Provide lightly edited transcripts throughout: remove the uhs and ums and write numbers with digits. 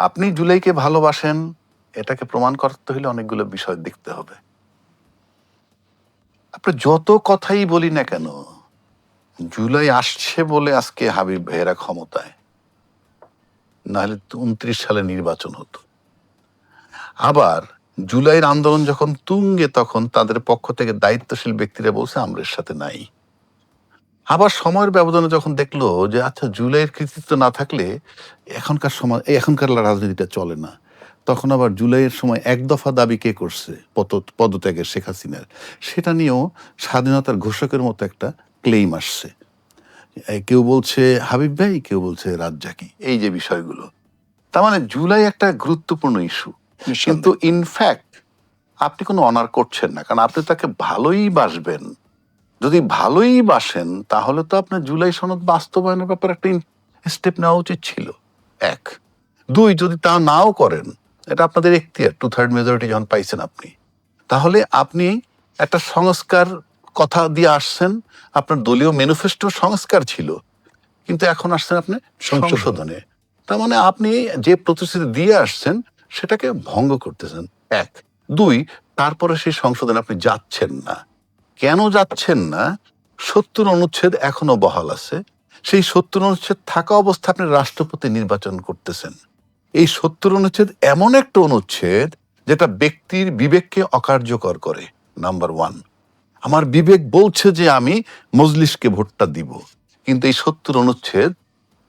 আপনি জুলাইকে ভালোবাসেন এটাকে প্রমাণ করতে হলে অনেকগুলো বিষয় দেখতে হবে। আপনি যত কথাই বলি না কেন, জুলাই আসছে বলে আজকে হাবিব ভাইয়েরা ক্ষমতায়, নাহলে 29 সালে নির্বাচন হতো। আবার জুলাইয়ের আন্দোলন যখন তুঙ্গে, তখন তাদের পক্ষ থেকে দায়িত্বশীল ব্যক্তিরা বলছে আমরা এর সাথে নাই। আবার সময়ের ব্যবধানে যখন দেখলো যে আচ্ছা জুলাইয়ের কৃতিত্ব না থাকলে এখনকার রাজনীতিটা চলে না, তখন আবার জুলাইয়ের সময় এক দফা দাবি কে করছে পদত্যাগের, শেখ হাসিনার, সেটা নিয়েও স্বাধীনতার ঘোষকের মতো একটা ক্লেইম আসছে। কেউ বলছে হাবিব ভাই, কেউ বলছে রাজ্জাকি, এই যে বিষয়গুলো। তার মানে জুলাই একটা গুরুত্বপূর্ণ ইস্যু, কিন্তু ইনফ্যাক্ট আপনি কোনো অনার করছেন না, কারণ আপনি তাকে ভালোই বাসবেন। যদি ভালোই বাসেন তাহলে তো আপনার জুলাই সনদ বাস্তবায়নের ব্যাপারে একটা স্টেপ নেওয়া উচিত ছিল, এক। দুই, যদি তা নাও করেন, এটা আপনাদের এখতিয়ার, 2/3 মেজরিটি যখন পাইছেন আপনি, তাহলে আপনি একটা সংস্কার কথা দিয়ে আসছেন, আপনার দলীয় ম্যানিফেস্টো সংস্কার ছিল, কিন্তু এখন আসছেন আপনি সংশোধনে। তার মানে আপনি যে প্রতিশ্রুতি দিয়ে আসছেন সেটাকে ভঙ্গ করতেছেন, এক। দুই, তারপরে সেই সংশোধনে আপনি যাচ্ছেন না। কেন যাচ্ছেন না? 70 অনুচ্ছেদ এখনো বহাল আছে। সেই 70 অনুচ্ছেদ থাকা অবস্থা আপনি রাষ্ট্রপতি নির্বাচন করতেছেন। এই 70 অনুচ্ছেদ এমন একটা অনুচ্ছেদ যেটা ব্যক্তির বিবেককে অকার্যকর করে, নাম্বার ওয়ান। আমার বিবেক বলছে যে আমি মজলিসকে ভোটটা দিব, কিন্তু এই 70 অনুচ্ছেদ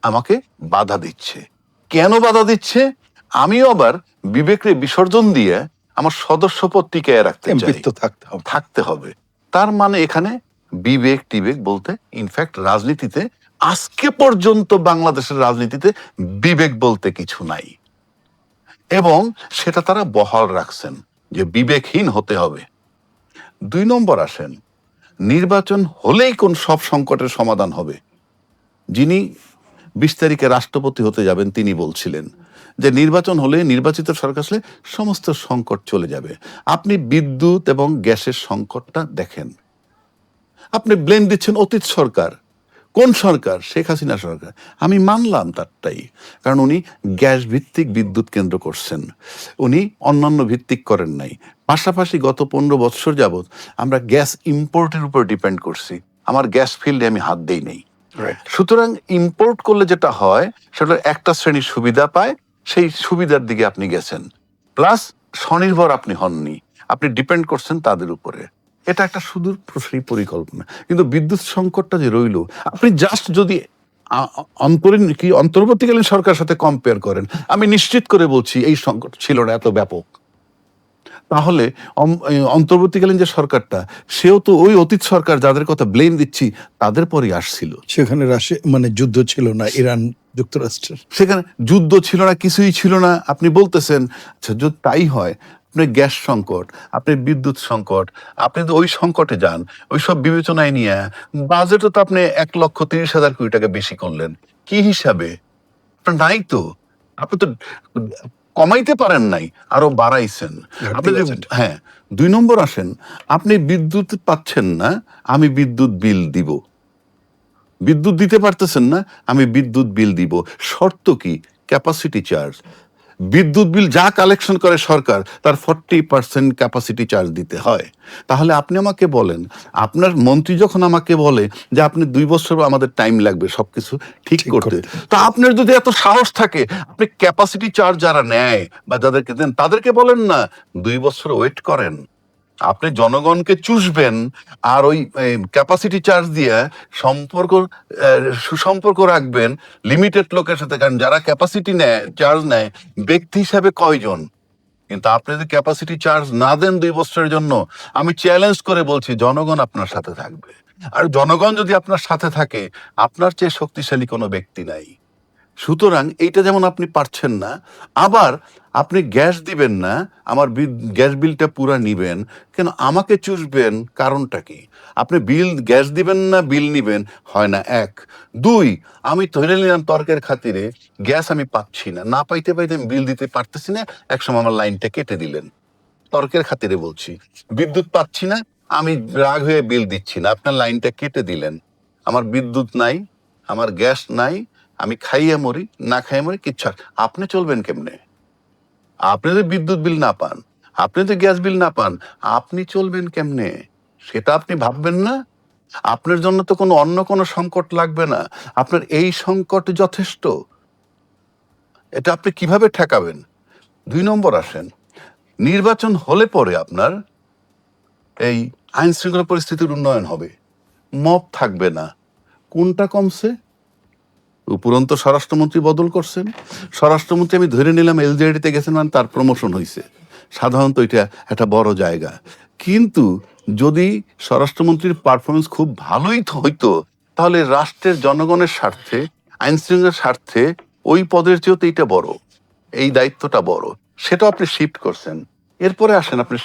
আমাকে বাধা দিচ্ছে। কেন বাধা দিচ্ছে? আমিও আবার বিবেককে বিসর্জন দিয়ে আমার সদস্যপদ টিকায় রাখতে চাই, থাকতে হবে। তার মানে এখানে বিবেক টিবেক বলতে, ইনফ্যাক্ট রাজনীতিতে আজকে পর্যন্ত বাংলাদেশের রাজনীতিতে বিবেক বলতে কিছু নাই, এবং সেটা তারা বহাল রাখছেন যে বিবেকহীন হতে হবে। 2 নম্বর আসেন, নির্বাচন হলেই কোন সব সংকটের সমাধান হবে। যিনি 20 তারিখে রাষ্ট্রপতি হতে যাবেন তিনি বলছিলেন যে নির্বাচন হলে, নির্বাচিত সরকার আসলে সমস্ত সংকট চলে যাবে। আপনি বিদ্যুৎ এবং গ্যাসের সংকটটা দেখেন, আপনি ব্লেম দিচ্ছেন অতীত সরকার। কোন সরকার? শেখ হাসিনা সরকার। আমি মানলাম তারটাই, কারণ উনি গ্যাস ভিত্তিক বিদ্যুৎ কেন্দ্র করছেন, উনি অন্যান্য ভিত্তিক করেন নাই। পাশাপাশি গত 15 বছর যাবৎ আমরা গ্যাস ইম্পোর্টের উপর ডিপেন্ড করছি, আমার গ্যাস ফিল্ডে আমি হাত দেই নেই। সুতরাং ইম্পোর্ট করলে যেটা হয় সেটা একটা শ্রেণীর সুবিধা পায়, সেই সুবিধার দিকে আপনি গেছেন, প্লাস স্বনির্ভর আপনি হননি, আপনি ডিপেন্ড করছেন তাদের উপরে। এটা একটা সুদূর প্রসারী পরিকল্পনা। কিন্তু বিদ্যুৎ সংকটটা যে রইল, আপনি জাস্ট যদি অন্তর্বর্তীকালীন সরকারের সাথে কম্পেয়ার করেন, আমি নিশ্চিত করে বলছি এই সংকট ছিল না এত ব্যাপক। তাহলে অন্তর্বর্তীকালীন যে সরকারটা, সেও তো ওই অতীত সরকার যাদের কথা ব্লেম দিচ্ছি তাদের পরই আসছিল। সেখানে মানে যুদ্ধ ছিল না ইরান যুক্তরাষ্ট্রের, সেখানে যুদ্ধ ছিল না, কিছুই ছিল না। আপনি বলতেছেন আচ্ছা যদি তাই হয়, আপনি গ্যাস সংকট, আপনি বিদ্যুৎ সংকট, আপনি তো ওই সংকটে যান, ওই সব বিবেচনায় নিয়ে বাজেটও তো আপনি 1,30,000 কোটি টাকা বেশি করলেন। কি হিসাবে? আপনার নাই তো, আপনি তো কমাইতে পারেন নাই, আরো বাড়াইছেন আপনি। হ্যাঁ, 2 নম্বর আসেন, আপনি বিদ্যুৎ পাচ্ছেন না, আমি বিদ্যুৎ বিল দিব। বিদ্যুৎ দিতে পারতেছেন না, আমি বিদ্যুৎ বিল দিব। শর্ত কি? Capacity charge. বিদ্যুৎ বিল যা কালেকশন করে সরকার, তার 40% ক্যাপাসিটি চার্জ দিতে হয়। তাহলে আপনি আমাকে বলেন, আপনার মন্ত্রী যখন আমাকে বলে যে আপনি 2 বছর আমাদের টাইম লাগবে সবকিছু ঠিক করতে, তা আপনার যদি এত সাহস থাকে, আপনি ক্যাপাসিটি চার্জ যারা নেয় বা যাদেরকে দেন তাদেরকে বলেন না 2 বছর ওয়েট করেন। আপনি জনগণকে চুষবেন আর ওই ক্যাপাসিটি চার্জ দিয়ে সুসম্পর্ক রাখবেন লিমিটেড লোকের সাথে। কারণ যারা ক্যাপাসিটি নেয়, চার্জ নেয়, ব্যক্তি হিসাবে কয়জন? কিন্তু আপনি যদি ক্যাপাসিটি চার্জ না দেন 2 বছরের জন্য, আমি চ্যালেঞ্জ করে বলছি জনগণ আপনার সাথে থাকবে। আর জনগণ যদি আপনার সাথে থাকে, আপনার চেয়ে শক্তিশালী কোনো ব্যক্তি নাই। সুতরাং এইটা যেমন আপনি পারছেন না, আবার আপনি গ্যাস দিবেন না, আমার গ্যাস বিলটা পুরা নিবেন, কেন আমাকে চুষবেন? কারণটা কি? আপনি গ্যাস দিবেন না, বিল নিবেন, হয় না, এক। দুই, আমি ধরে নিলাম তর্কের খাতিরে গ্যাস আমি পাচ্ছি না, না পাইতে পাইতে আমি বিল দিতে পারতেছি না, একসময় আমার লাইনটা কেটে দিলেন, তর্কের খাতিরে বলছি। বিদ্যুৎ পাচ্ছি না, আমি রাগ হয়ে বিল দিচ্ছি না, আপনার লাইনটা কেটে দিলেন। আমার বিদ্যুৎ নাই, আমার গ্যাস নাই, আমি খাইয়ে মরি না খাইয়ে মরি কিচ্ছু আপনি চলবেন কেমনে? আপনি যদি বিদ্যুৎ বিল না পান, আপনি যদি গ্যাস বিল না পান, আপনি চলবেন কেমনে? সেটা আপনি ভাববেন না? আপনার জন্য তো অন্য কোনো সংকট লাগবে না। আপনার এই সংকট যথেষ্ট। এটা আপনি কিভাবে ঠেকাবেন? ২ নম্বর আসেন, নির্বাচন হলে পরে আপনার এই আইন শৃঙ্খলা পরিস্থিতির উন্নয়ন হবে, মব থাকবে না। কোনটা কমছে? উপরন্ত স্বরাষ্ট্রমন্ত্রী বদল করছেন। স্বরাষ্ট্রমন্ত্রী আমি ধরে নিলাম এলজেডিতে গেছেন, মানে তার প্রমোশন হয়েছে, সাধারণত এটা একটা বড় জায়গা। কিন্তু যদি স্বরাষ্ট্রমন্ত্রীর পারফরমেন্স খুব ভালোই হইতো, তাহলে রাষ্ট্রের জনগণের স্বার্থে, আইন শৃঙ্খলার স্বার্থে ওই পদের চেয়েও তো এইটা বড়, এই দায়িত্বটা বড়, সেটা আপনি শিফট করছেন। এরপরে আসেন, আপনি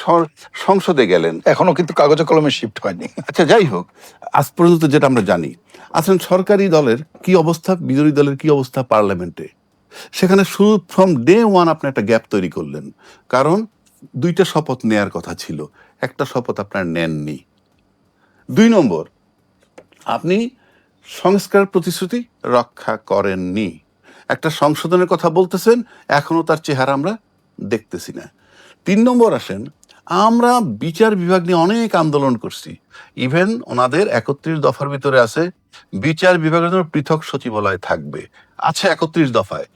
সংসদে গেলেন। এখনো কিন্তু কাগজে কলমে শিফট হয়নি। আচ্ছা, যাই হোক, আজ পর্যন্ত যেটা আমরা জানি, আসলে সরকারি দলের কি অবস্থা, বিরোধী দলের কি অবস্থা পার্লামেন্টে, সেখানে শুরু ফ্রম ডে ওয়ান আপনি একটা গ্যাপ তৈরি করলেন। কারণ 2টা শপথ নেয়ার কথা ছিল, একটা শপথ আপনার নেননি। 2 নম্বর, আপনি সংস্কার প্রতিশ্রুতি রক্ষা করেননি। একটা সংশোধনের কথা বলতেছেন, এখনো তার চেহারা আমরা দেখতেছি না। 3 নম্বর আসেন, আমরা বিচার বিভাগ নিয়ে অনেক আন্দোলন করছি। ইভেন ওনাদের 31 দফার ভিতরে আছে বিচার বিভাগের জন্য পৃথক সচিবালয় থাকবে, আছে 31 দফায়।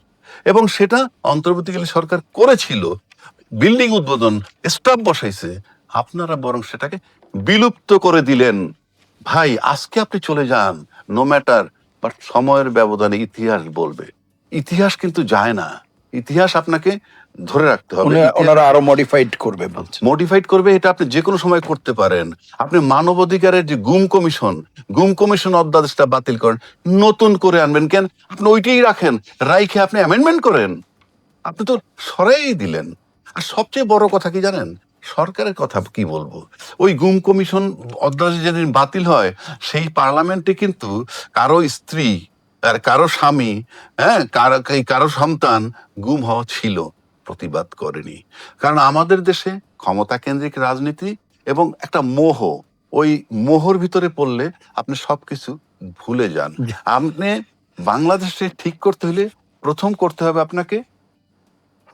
এবং সেটা অন্তর্বর্তীকালীন সরকার করেছিল, বিল্ডিং উদ্বোধন, স্টাফ বসাইছে। আপনারা বরং সেটাকে বিলুপ্ত করে দিলেন। ভাই, আজকে আপনি চলে যান, নো ম্যাটার, বাট সময়ের ব্যবধানে ইতিহাস বলবে। ইতিহাস কিন্তু যায় না, ইতিহাস আপনাকে ধরে রাখতে হবে। ওনারা আরো মডিফাইড করবে বলছে। মডিফাইড করবে, এটা আপনি যে কোনো সময় করতে পারেন। আপনি মানবাধিকারের যে গুম কমিশন অধ্যাদেশটা বাতিল করেন, নতুন করে আনবেন কেন? আপনি ওইটাই রাখেন, রাইখে আপনি অ্যামেন্ডমেন্ট করেন। আপনি তো সরাই দিলেন। আর সবচেয়ে বড় কথা কি জানেন? সরকারের কথা কি বলবো, ওই গুম কমিশন অধ্যাদেশ যেদিন বাতিল হয়, সেই পার্লামেন্টে কিন্তু কারো স্ত্রী আর কারো স্বামী, হ্যাঁ, কারো সন্তান গুম হওয়া ছিল, প্রতিবাদ করেনি। কারণ আমাদের দেশে ক্ষমতা কেন্দ্রিক রাজনীতি এবং একটা মোহ, ওই মোহর ভিতরে পড়লে আপনি সবকিছু ভুলে যান। আপনি বাংলাদেশে ঠিক করতে হলে প্রথম করতে হবে আপনাকে,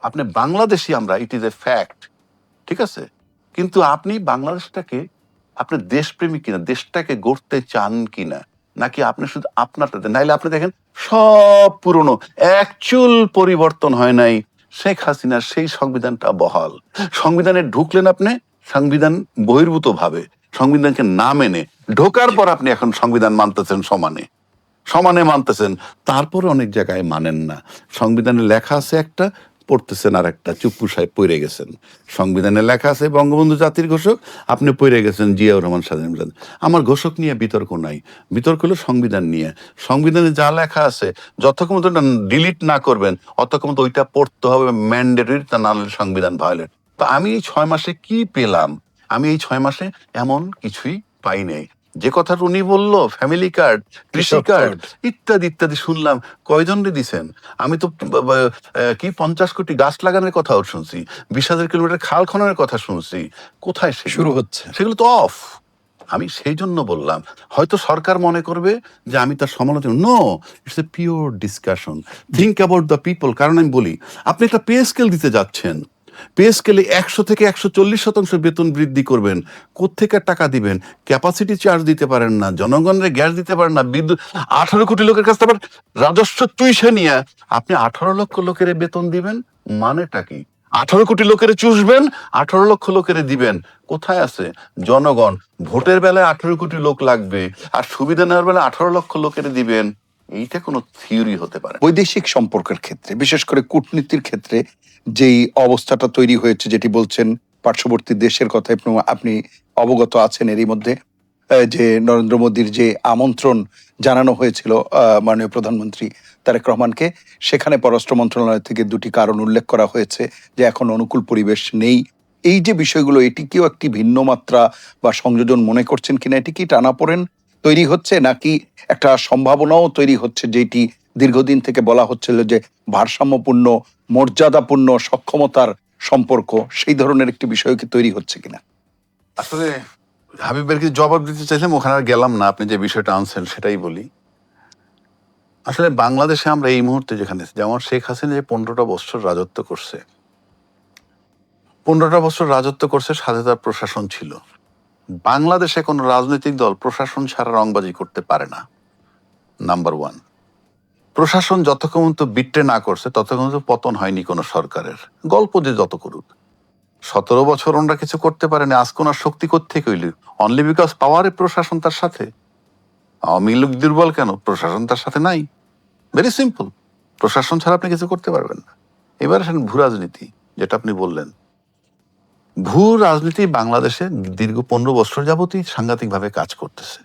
আপনি বাংলাদেশি আমরা, ইট ইজ এ ফ্যাক্ট, ঠিক আছে? কিন্তু আপনি বাংলাদেশটাকে, আপনি দেশপ্রেমিক কিনা, দেশটাকে গড়তে চান কিনা, নাকি আপনি শুধু আপনারটাতে? নাইলে আপনি দেখেন সব পুরনো, অ্যাকচুয়াল পরিবর্তন হয় নাই। শেখ হাসিনার সেই সংবিধানটা বহাল। সংবিধানে ঢুকলেন আপনি সংবিধান বহির্ভূত ভাবে, সংবিধানকে না মেনে ঢোকার পর আপনি এখন সংবিধান মানতেছেন, সমানে সমানে মানতেছেন, তারপরে অনেক জায়গায় মানেন না। সংবিধানে লেখা আছে একটা, পড়তেছেন আর একটা, চুপ্পু সাহেব পড়ে গেছেন। সংবিধানে লেখা আছে বঙ্গবন্ধু জাতির ঘোষক, আপনি পড়ে গেছেন জিয়াউর রহমান স্বাধীন। আমার ঘোষক নিয়ে বিতর্ক নাই, বিতর্ক হলো সংবিধান নিয়ে। সংবিধানে যা লেখা আছে, যতক্ষণ ওটা ডিলিট না করবেন অতক্ষণ তো ওইটা পড়তে হবে, ম্যান্ডেটরি, তা না হলে সংবিধান ভায়োলেট। তো আমি এই 6 মাসে কি পেলাম? আমি এই 6 মাসে এমন কিছুই পাই নাই। যে কথাটা উনি বললো, ফ্যামিলি কার্ড, কৃষি কার্ড, ইত্যাদি ইত্যাদি শুনলাম। কয়জন দিছেন? আমি তো কি 50 কোটি গাছ লাগানোর কথাও শুনছি, 20,000 কিলোমিটার খাল খননের কথা শুনছি। কোথায় শুরু হচ্ছে? সেগুলো তো অফ। আমি সেই জন্য বললাম, হয়তো সরকার মনে করবে যে আমি তার সমালোচনা, no, it's a pure discussion, think about the people. কারণ আমি বলি, আপনি একটা পে স্কেল দিতে যাচ্ছেন, পে স্কেলে 100 থেকে 140% বেতন বৃদ্ধি করবেন, কোত্থেকে টাকা দিবেন? ক্যাপাসিটি চার্জ দিতে পারেন না, জনগণের গ্যাস দিতে পারেন না, বিদ্যুৎ, 18 কোটি লোকের কাছ থেকে রাজস্ব চুইসে নিয়ে আপনি 18 লক্ষ লোকের বেতন দিবেন, মানেটা কি? 18 কোটি লোকের চুষবেন, 18 লক্ষ লোকের দিবেন। কোথায় আছে জনগণ? ভোটের বেলায় 18 কোটি লোক লাগবে, আর সুবিধা নেওয়ার বেলায় 18 লক্ষ লোকের দিবেন। এইটা কোনো থিওরি হতে পারে? বৈদেশিক সম্পর্কের ক্ষেত্রে, বিশেষ করে কূটনীতির ক্ষেত্রে যেই অবস্থাটা তৈরি হয়েছে, যেটি বলছেন পার্শ্ববর্তী দেশের কথা, আপনি অবগত আছেন এরই মধ্যে, যে নরেন্দ্র মোদীর যে আমন্ত্রণ জানানো হয়েছিল মাননীয় প্রধানমন্ত্রী তারেক রহমানকে, সেখানে পররাষ্ট্র মন্ত্রণালয় থেকে 2টি কারণ উল্লেখ করা হয়েছে যে এখন অনুকূল পরিবেশ নেই। এই যে বিষয়গুলো, এটি কেউ একটি ভিন্ন মাত্রা বা সংযোজন মনে করছেন কিনা? এটি কি টানাপোড়েন তৈরি হচ্ছে, নাকি একটা সম্ভাবনাও তৈরি হচ্ছে, যেটি দীর্ঘদিন থেকে বলা হচ্ছিল যে ভারসাম্যপূর্ণ, মর্যাদাপূর্ণ, সক্ষমতার সম্পর্ক, সেই ধরনের একটি বিষয় কি তৈরি হচ্ছে কিনা? আসলে হাবিবের কি জবাব দিতে চাইলাম, ওখানে আর গেলাম না। আপনি যে বিষয়টা আনছেন সেটাই বলি। আসলে বাংলাদেশে আমরা এই মুহূর্তে যেখানে আছি, যেমন শেখ হাসিনা যে 15টা বছর রাজত্ব করছে, 15টা বছর রাজত্ব করছে, সাথে তার প্রশাসন ছিল। বাংলাদেশে কোনো রাজনৈতিক দল প্রশাসন ছাড়া রংবাজি করতে পারে না, নাম্বার ওয়ান। প্রশাসন যতক্ষণ পর্যন্ত বিট্রে না করছে ততক্ষণ পর্যন্ত পতন হয়নি কোনো সরকারের, গল্প যে যত করুক। 17 বছর ওনারা কিছু করতে পারেনি, আজকে ওনার শক্তি কোত্থেকে হইল? অনলি বিকজ পাওয়ারে প্রশাসন তার সাথে। আওয়ামী লীগ দুর্বল কেন? প্রশাসন তার সাথে নাই। ভেরি সিম্পল, প্রশাসন ছাড়া আপনি কিছু করতে পারবেন না। এবার আসেন ভূ রাজনীতি, যেটা আপনি বললেন। ভূ রাজনীতি বাংলাদেশে দীর্ঘ 15 বছর যাবতই সাংঘাতিকভাবে কাজ করতেছে।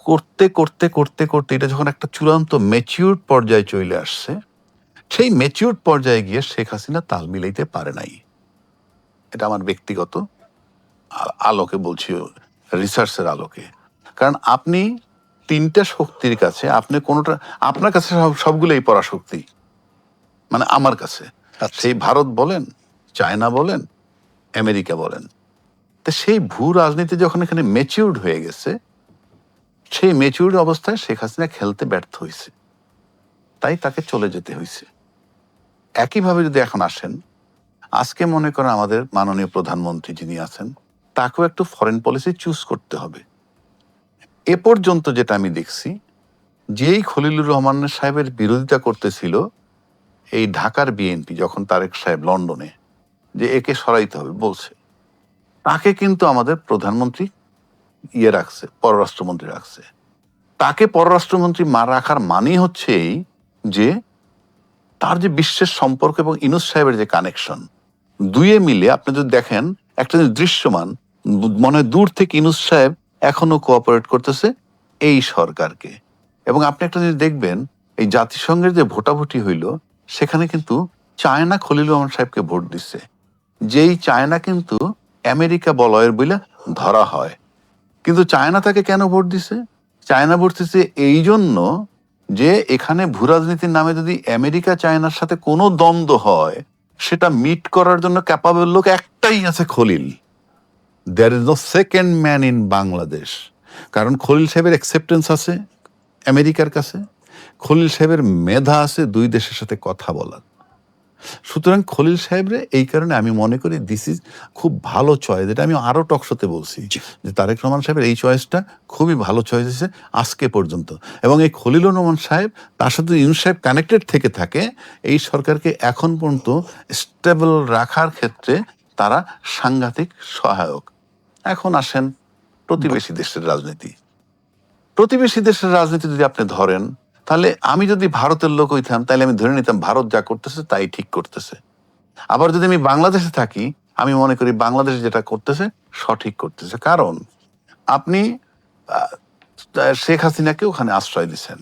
করতে করতে করতে করতে এটা যখন একটা চূড়ান্ত ম্যাচিউর পর্যায়ে চলে আসছে, সেই ম্যাচিউর পর্যায়ে গিয়ে শেখ হাসিনা তাল মিলাইতে পারে নাই। এটা আমার ব্যক্তিগত আলোকে বলছি, রিসার্চের আলোকে। কারণ আপনি 3টা শক্তির কাছে আপনি কোনোটা, আপনার কাছে সবগুলোই পরাশক্তি, মানে আমার কাছে। সেই ভারত বলেন, চায়না বলেন, আমেরিকা বলেন। তো সেই ভূ রাজনীতি যখন এখানে ম্যাচিউরড হয়ে গেছে, সেই ম্যাচিউরড অবস্থায় শেখ হাসিনা খেলতে ব্যর্থ হয়েছে, তাই তাকে চলে যেতে হয়েছে। একইভাবে যদি এখন আসেন, আজকে মনে করেন আমাদের মাননীয় প্রধানমন্ত্রী যিনি আছেন, তাকেও একটু ফরেন পলিসি চুজ করতে হবে। এ পর্যন্ত যেটা আমি দেখছি, যেই খলিলুর রহমান সাহেবের বিরোধিতা করতেছিল এই ঢাকার বিএনপি, যখন তারেক সাহেব লন্ডনে যে একে সরাইতে হবে বলছে, তাকে কিন্তু আমাদের প্রধানমন্ত্রী রাখছে, পররাষ্ট্রমন্ত্রী রাখছে। তাকে পররাষ্ট্রমন্ত্রী রাখার মানেই হচ্ছে এই যে তার যে বিশ্বের সম্পর্ক এবং ইউনূস সাহেবের যে কানেকশন, দুয়ে মিলে আপনি যদি দেখেন একটা যে দৃশ্যমান, মনে হয় দূর থেকে ইউনূস সাহেব এখনো কোঅপারেট করতেছে এই সরকারকে। এবং আপনি একটা জিনিস দেখবেন, এই জাতিসংঘের যে ভোটাভুটি হইল, সেখানে কিন্তু চায়না খলিলুর রহমান সাহেবকে ভোট দিচ্ছে, যেই চায়না কিন্তু আমেরিকা বলয়ের বলে ধরা হয়। কিন্তু চায়না তাকে কেন ভোট দিছে? চায়না ভোট দিছে এই জন্য যে এখানে ভূরাজনীতির নামে যদি আমেরিকা চায়নার সাথে কোনো দ্বন্দ্ব হয়, সেটা মিট করার জন্য ক্যাপাবল লোক একটাই আছে, Khalil. There is no second man in Bangladesh. কারণ খলিল সাহেবের অ্যাকসেপ্টেন্স আছে আমেরিকার কাছে, খলিল সাহেবের মেধা আছে দুই দেশের সাথে কথা বলার। সুতরাং খলিল সাহেবরে এই কারণে আমি মনে করি দিস ইজ খুব ভালো চয়েস। এটা আমি আরো টকশোতে বলছি যে তারেক রহমান সাহেবের এই চয়েসটা খুবই ভালো চয়েস হয়েছে আজকে পর্যন্ত। এবং এই খলিলুর রহমান সাহেব, তার সাথে ইউনূস সাহেব কানেক্টেড থেকে থাকে, এই সরকারকে এখন পর্যন্ত স্টেবল রাখার ক্ষেত্রে তারা সাংঘাতিক সহায়ক। এখন আসেন প্রতিবেশী দেশের রাজনীতি। প্রতিবেশী দেশের রাজনীতি যদি আপনি ধরেন, তাহলে আমি যদি ভারতের লোক হইতাম, তাহলে আমি ধরে নিতাম ভারত যা করতেছে তাই ঠিক করতেছে। আবার যদি আমি বাংলাদেশে থাকি, আমি মনে করি বাংলাদেশ যেটা করতেছে সঠিক করতেছে। কারণ আপনি শেখ হাসিনাকে ওখানে আশ্রয় দিচ্ছেন।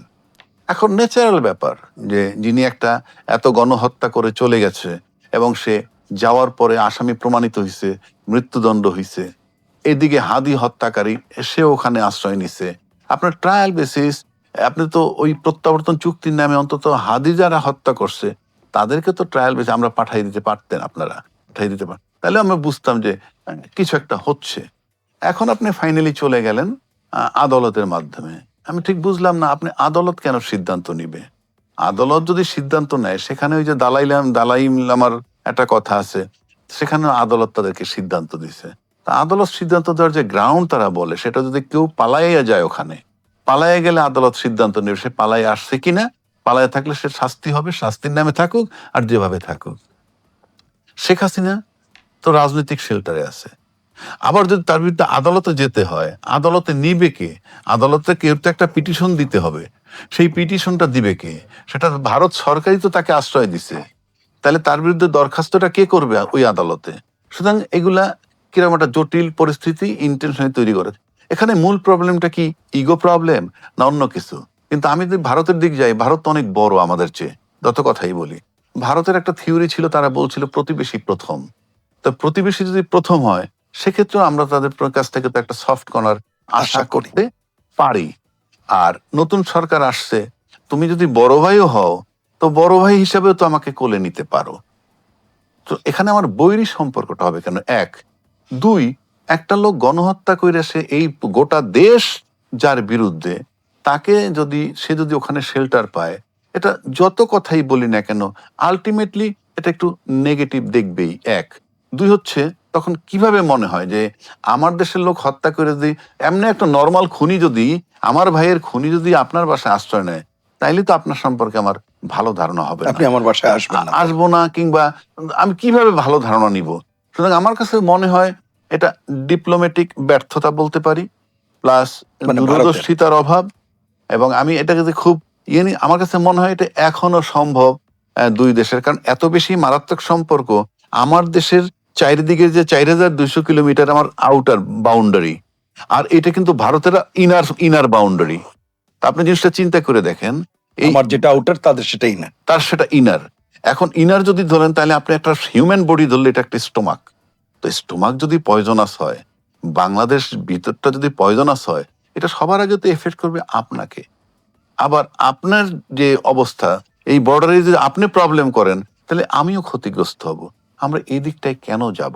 এখন ন্যাচারাল ব্যাপার যে যিনি একটা এত গণহত্যা করে চলে গেছে এবং সে যাওয়ার পরে আসামি প্রমাণিত হয়েছে, মৃত্যুদণ্ড হয়েছে, এদিকে হাদি হত্যাকারী সে ওখানে আশ্রয় নিছে। আপনার ট্রায়াল বেসিস, আপনি তো ওই প্রত্যাবর্তন চুক্তির নামে অন্তত হাদি যারা হত্যা করছে তাদেরকে তো ট্রায়াল বেসিস আমরা পাঠাই দিতে পারতেন, আপনারা পাঠাই দিতে পারতেন, তাহলে আমরা বুঝতাম যে কিছু একটা হচ্ছে। এখন আপনি ফাইনালি চলে গেলেন আদালতের মাধ্যমে। আমি ঠিক বুঝলাম না আপনি আদালত কেন সিদ্ধান্ত নিবে? আদালত যদি সিদ্ধান্ত নেয়, সেখানে ওই যে দালাই লামার একটা কথা আছে, সেখানে আদালত তাদেরকে সিদ্ধান্ত দিছে। তা আদালত সিদ্ধান্ত দেওয়ার যে গ্রাউন্ড তারা বলে, সেটা যদি কেউ পালাইয়া যায়, ওখানে পালাইয়া গেলে আদালত সিদ্ধান্ত নেবে সে পালাই আসছে কিনা। পালাইয়া থাকলে সে শাস্তি হবে, শাস্তির নামে থাকুক আর যেভাবে থাকুক। শেখ হাসিনা তো রাজনৈতিক শেল্টারে আছে। আবার যদি তার বিরুদ্ধে আদালতে যেতে হয়, আদালতে নিবে কে? আদালতে কেউ তো একটা পিটিশন দিতে হবে, সেই পিটিশনটা দিবে কে? সেটা ভারত সরকারই তো তাকে আশ্রয় দিছে, তাহলে তার বিরুদ্ধে দরখাস্তটা কে করবে ওই আদালতে? সুতরাং এগুলা কিরকম একটা জটিল পরিস্থিতি ইন্টেনশনে তৈরি করে। এখানে মূল প্রবলেমটা কি? ইগো প্রবলেম না অন্য কিছু? কিন্তু আমি যদি ভারতের দিক যাই, ভারত তো অনেক বড় আমাদের চেয়ে, যত কথাই বলি। ভারতের একটা থিওরি ছিল, তারা বলছিল প্রতিবেশী প্রথম। তো প্রতিবেশী যদি প্রথম হয়, সেক্ষেত্রে আমরা তাদের কাছ থেকে তো একটা সফট কর্নার আশা করতে পারি। আর নতুন সরকার আসছে, তুমি যদি বড় ভাইও হও, তো বড় ভাই হিসাবেও তো আমাকে কোলে নিতে পারো। তো এখানে আমার বৈরী সম্পর্কটা হবে কেন? এক। দুই, একটা লোক গণহত্যা করে সে এই গোটা দেশ যার বিরুদ্ধে, তাকে যদি সে যদি ওখানে শেল্টার পায়, এটা যত কথাই বলি না কেন আলটিমেটলি এটা একটু নেগেটিভ দেখবেই। এক, দুই হচ্ছে তখন কিভাবে মনে হয় যে আমার দেশের লোক হত্যা করে যদি এমনি একটা নর্মাল খুনি যদি আমার ভাইয়ের খুনি যদি আপনার বাসায় আশ্রয় নেয়, তাইলে তো আপনার সম্পর্কে আমার ভালো ধারণা হবে না, আপনি আমার বাসায় আসবেন না। আসবো না, কিংবা আমি কিভাবে ভালো ধারণা নিব? সুতরাং আমার কাছে মনে হয় এটা ডিপ্লোম্যাটিক ব্যর্থতা বলতে পারি, প্লাস মানে ভারতের। দূরদর্শিতার অভাব। এবং আমি এটাকে যে খুব আমার কাছে মনে হয় এটা এখনো সম্ভব দুই দেশের, কারণ এত বেশি মারাত্মক সম্পর্ক। আমার দেশের চারিদিকে যে 4200 কিলোমিটার আমার আউটার বাউন্ডারি, আর এটা কিন্তু ভারতের ইনার বাউন্ডারি। তা আপনি জিনিসটা চিন্তা করে দেখেন, এই আমার যেটা আউটার তাদের সেটাই না। তার সেটা ইনার। এখন ইনার যদি ধরেন তাহলে আপনি একটা হিউম্যান বডি ধরলে এটা একটা স্টোমাক। তো স্টোমাক যদি পয়জনাস হয়, বাংলাদেশ ভিতরটা যদি পয়জনাস হয়, এটা সবার আগে তো এফেক্ট করবে আপনাকে। আবার আপনার যে অবস্থা, এই বর্ডারে যদি আপনি প্রবলেম করেন, তাহলে আমিও ক্ষতিগ্রস্ত হব। আমরা এই দিকটায় কেন যাব?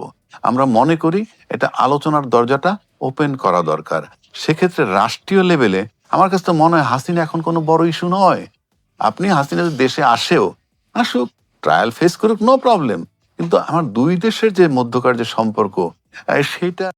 আমরা মনে করি এটা আলোচনার দরজাটা ওপেন করা দরকার। সেক্ষেত্রে রাষ্ট্রীয় লেভেলে আমার কাছে তো মনে হয় হাসিনা এখন কোনো বড় ইস্যু নয়। আপনি হাসিনা যদি দেশে আসুক, ট্রায়াল ফেস করুক, নো প্রবলেম। কিন্তু আমার দুই দেশের যে মধ্যকার যে সম্পর্ক, সেটা